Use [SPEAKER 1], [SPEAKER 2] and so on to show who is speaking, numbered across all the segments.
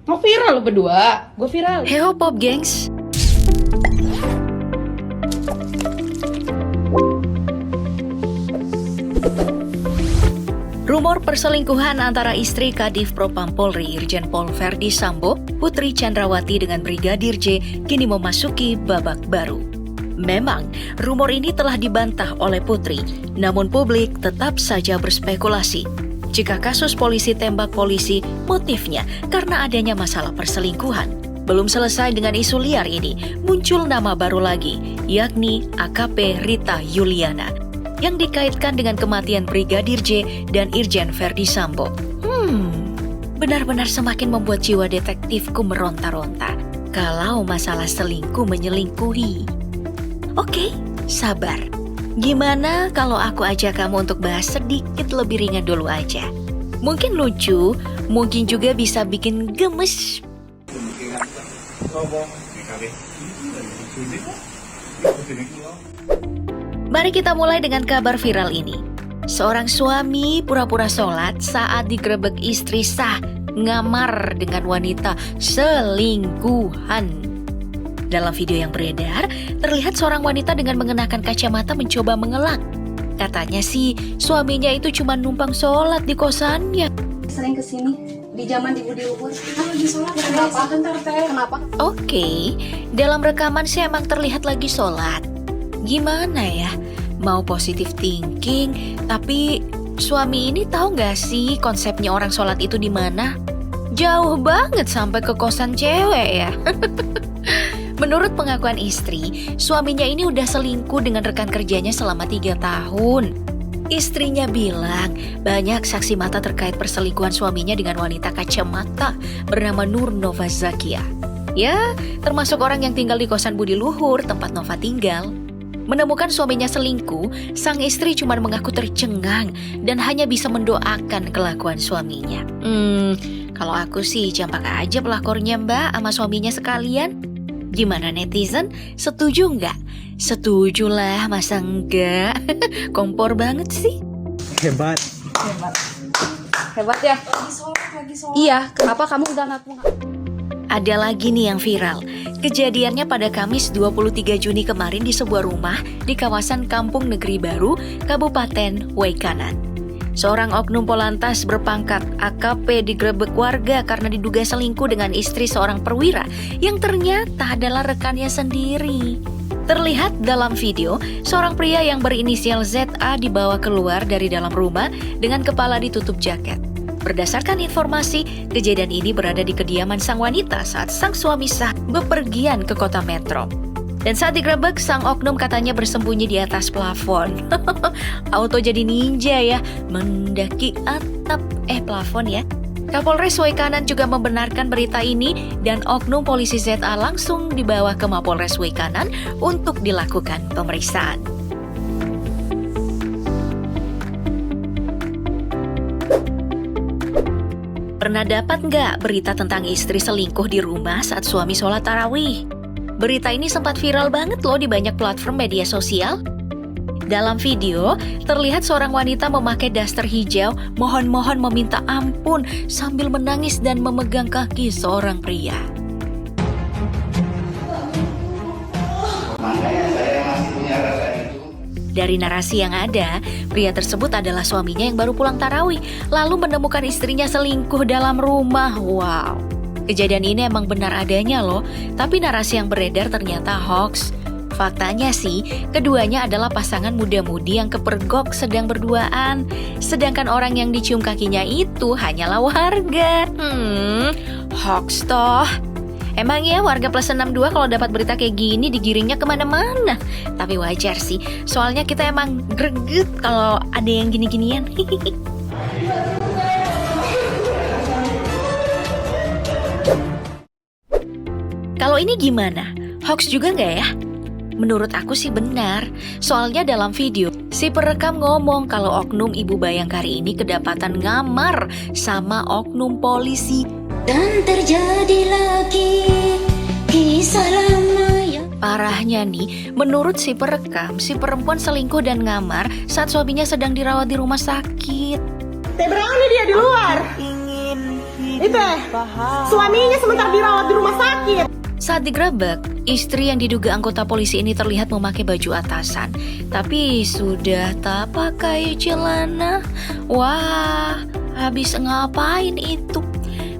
[SPEAKER 1] Mau viral lo berdua, gue viral.
[SPEAKER 2] Heo Pop gengs. Rumor perselingkuhan antara istri Kadif Propam Polri Irjen Pol Verdi Sambo, Putri Chandrawati dengan Brigadir J kini memasuki babak baru. Memang, rumor ini telah dibantah oleh Putri, namun publik tetap saja berspekulasi. Jika kasus polisi tembak polisi, motifnya karena adanya masalah perselingkuhan. Belum selesai dengan isu liar ini, muncul nama baru lagi, yakni AKP Rita Yuliana, yang dikaitkan dengan kematian Brigadir J dan Irjen Verdi Sambo. Benar-benar semakin membuat jiwa detektifku meronta-ronta kalau masalah selingkuh menyelingkuhi. Oke, sabar. Gimana kalau aku ajak kamu untuk bahas sedikit lebih ringan dulu aja? Mungkin lucu, mungkin juga bisa bikin gemes. Mari kita mulai dengan kabar viral ini. Seorang suami pura-pura sholat saat digerebek istri sah ngamar dengan wanita selingkuhan. Dalam video yang beredar, terlihat seorang wanita dengan mengenakan kacamata mencoba mengelak. Katanya sih, suaminya itu cuma numpang sholat di kosannya.
[SPEAKER 3] Sering kesini di zaman di Budi Luhur. Lagi sholat. Kenapa? Kenapa?
[SPEAKER 2] Oke, dalam rekaman sih emang terlihat lagi sholat. Gimana ya? Mau positive thinking, tapi suami ini tahu nggak sih konsepnya orang sholat itu di mana? Jauh banget sampai ke kosan cewek ya. Menurut pengakuan istri, suaminya ini udah selingkuh dengan rekan kerjanya selama 3 tahun. Istrinya bilang banyak saksi mata terkait perselingkuhan suaminya dengan wanita kacamata bernama Nur Nova Zakia. Ya, termasuk orang yang tinggal di kosan Budi Luhur, tempat Nova tinggal. Menemukan suaminya selingkuh, sang istri cuma mengaku tercengang dan hanya bisa mendoakan kelakuan suaminya. Kalau aku sih campak aja pelakornya mbak sama suaminya sekalian. Gimana netizen? Setuju nggak? Setuju lah, masa enggak? Kompor banget sih.
[SPEAKER 4] Hebat.
[SPEAKER 3] Hebat ya? Lagi sholat. Iya, kenapa kamu udah ngaku?
[SPEAKER 2] Ada lagi nih yang viral. Kejadiannya pada Kamis 23 Juni kemarin di sebuah rumah di kawasan Kampung Negeri Baru, Kabupaten Waikanan. Seorang oknum Polantas berpangkat AKP digerebek warga karena diduga selingkuh dengan istri seorang perwira yang ternyata adalah rekannya sendiri. Terlihat dalam video, seorang pria yang berinisial ZA dibawa keluar dari dalam rumah dengan kepala ditutup jaket. Berdasarkan informasi, kejadian ini berada di kediaman sang wanita saat sang suami sah bepergian ke kota metro. Dan saat digerebek, sang oknum katanya bersembunyi di atas plafon. Auto jadi ninja ya, mendaki atap plafon ya. Kapolres Waikanan juga membenarkan berita ini dan oknum polisi ZA langsung dibawa ke Mapolres Waikanan untuk dilakukan pemeriksaan. Pernah dapat nggak berita tentang istri selingkuh di rumah saat suami sholat tarawih? Berita ini sempat viral banget loh di banyak platform media sosial. Dalam video, terlihat seorang wanita memakai daster hijau mohon-mohon meminta ampun sambil menangis dan memegang kaki seorang pria. Dari narasi yang ada, pria tersebut adalah suaminya yang baru pulang tarawih, lalu menemukan istrinya selingkuh dalam rumah. Wow. Kejadian ini emang benar adanya loh, tapi narasi yang beredar ternyata hoax. Faktanya sih, keduanya adalah pasangan muda-mudi yang kepergok sedang berduaan. Sedangkan orang yang dicium kakinya itu hanyalah warga. Hoax toh. Emang ya warga plus 62 kalau dapat berita kayak gini digiringnya kemana-mana. Tapi wajar sih, soalnya kita emang greget kalau ada yang gini-ginian. Kalau ini gimana? Hoax juga nggak ya? Menurut aku sih benar. Soalnya dalam video, si perekam ngomong kalau oknum Ibu Bayangkari ini kedapatan ngamar sama oknum polisi.
[SPEAKER 5] Dan terjadi lagi kisah lama yang...
[SPEAKER 2] Parahnya nih, menurut si perekam, si perempuan selingkuh dan ngamar saat suaminya sedang dirawat di rumah sakit.
[SPEAKER 1] Berani dia di luar.
[SPEAKER 2] Ingin
[SPEAKER 4] Itu suaminya sementara dirawat di rumah sakit.
[SPEAKER 2] Saat digerebek, istri yang diduga anggota polisi ini terlihat memakai baju atasan, tapi sudah tak pakai celana. Wah, habis ngapain itu?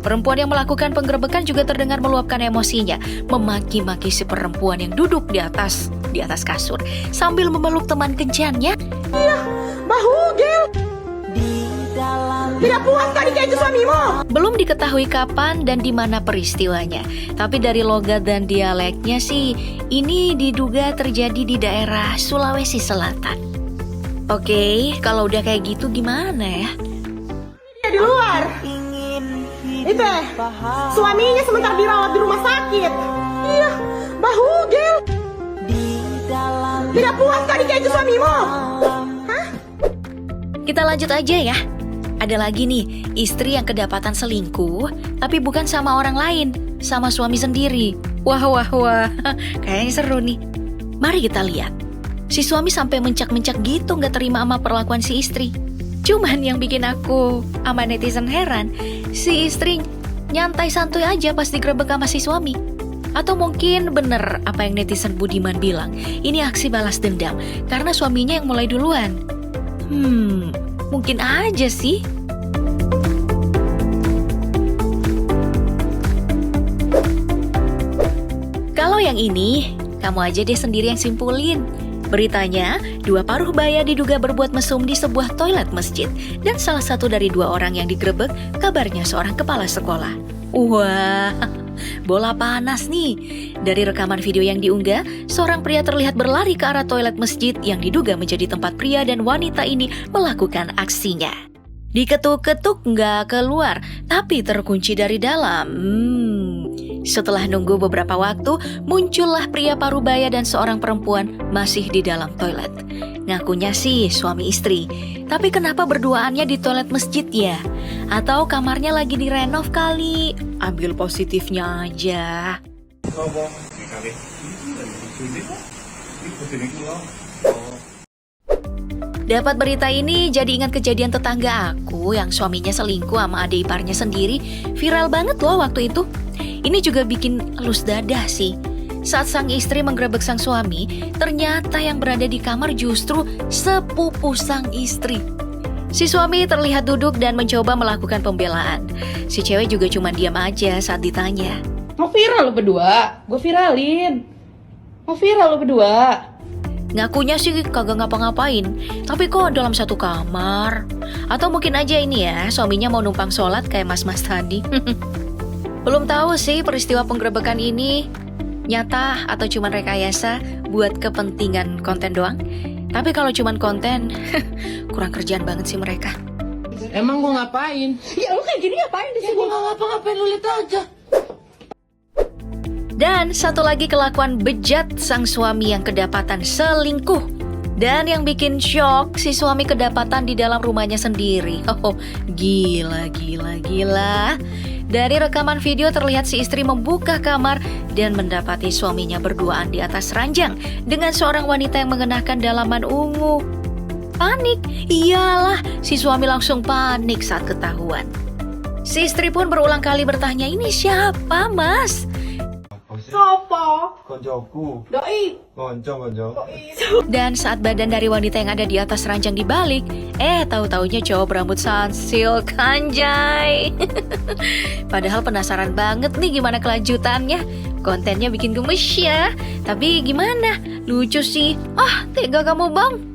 [SPEAKER 2] Perempuan yang melakukan penggerebekan juga terdengar meluapkan emosinya, memaki-maki si perempuan yang duduk di atas kasur sambil memeluk teman kencannya.
[SPEAKER 4] Iya, bahu gel. Tidak puas tadi kayak suamimu.
[SPEAKER 2] Belum diketahui kapan dan di mana peristiwanya, tapi dari logat dan dialeknya sih, ini diduga terjadi di daerah Sulawesi Selatan. Oke, kalau udah kayak gitu gimana ya?
[SPEAKER 4] Dia di luar. Itu suaminya sementara dirawat di rumah sakit. Iya, bahu gel. Tidak puas tadi kayak suamimu. Hah?
[SPEAKER 2] Kita lanjut aja ya. Ada lagi nih, istri yang kedapatan selingkuh, tapi bukan sama orang lain, sama suami sendiri. Wah, kayaknya seru nih. Mari kita lihat. Si suami sampai mencak-mencak gitu gak terima sama perlakuan si istri. Cuman yang bikin aku sama netizen heran, si istri nyantai santuy aja pas digerebek sama si suami. Atau mungkin bener apa yang netizen Budiman bilang, ini aksi balas dendam karena suaminya yang mulai duluan. Mungkin aja sih. Kalau yang ini, kamu aja deh sendiri yang simpulin. Beritanya, 2 paruh baya diduga berbuat mesum di sebuah toilet masjid. Dan salah satu dari 2 orang yang digerebek, kabarnya seorang kepala sekolah. Wah, bola panas nih. Dari rekaman video yang diunggah, seorang pria terlihat berlari ke arah toilet masjid yang diduga menjadi tempat pria dan wanita ini melakukan aksinya. Diketuk-ketuk nggak keluar, tapi terkunci dari dalam. Setelah nunggu beberapa waktu, muncullah pria parubaya dan seorang perempuan masih di dalam toilet. Ngakunya sih suami istri, tapi kenapa berduaannya di toilet masjid ya? Atau kamarnya lagi direnov kali? Ambil positifnya aja. Dapat berita ini jadi ingat kejadian tetangga aku yang suaminya selingkuh sama adik iparnya sendiri. Viral banget loh waktu itu. Ini juga bikin elus dada sih. Saat sang istri menggerebek sang suami, ternyata yang berada di kamar justru sepupu sang istri. Si suami terlihat duduk dan mencoba melakukan pembelaan. Si cewek juga cuma diam aja saat ditanya.
[SPEAKER 1] Mau viral lo berdua, gue viralin. Mau viral lo berdua.
[SPEAKER 2] Ngakunya sih kagak ngapa-ngapain, tapi kok dalam satu kamar. Atau mungkin aja ini ya, suaminya mau numpang sholat kayak mas-mas tadi. Belum tahu sih peristiwa penggerebekan ini nyata atau cuma rekayasa buat kepentingan konten doang. Tapi kalau cuma konten, kurang kerjaan banget sih mereka.
[SPEAKER 6] Emang gue ngapain?
[SPEAKER 1] Ya lu kayak gini ngapain di
[SPEAKER 6] Ya
[SPEAKER 1] sini?
[SPEAKER 6] gue gak ngapa-ngapain, lu lihat aja.
[SPEAKER 2] Dan satu lagi kelakuan bejat sang suami yang kedapatan selingkuh. Dan yang bikin shock, si suami kedapatan di dalam rumahnya sendiri. Oh, gila. Dari rekaman video terlihat si istri membuka kamar dan mendapati suaminya berduaan di atas ranjang dengan seorang wanita yang mengenakan dalaman ungu. Panik, iyalah, si suami langsung panik saat ketahuan. Si istri pun berulang kali bertanya, ini siapa mas?
[SPEAKER 1] Sopo?
[SPEAKER 6] Koncoku.
[SPEAKER 1] Doi.
[SPEAKER 6] Konco.
[SPEAKER 2] Dan saat badan dari wanita yang ada di atas ranjang dibalik, tahu-taunya cowok berambut sunsil, anjay. Padahal penasaran banget nih gimana kelanjutannya. Kontennya bikin gemes ya. Tapi gimana? Lucu sih. Ah, tega kamu bang.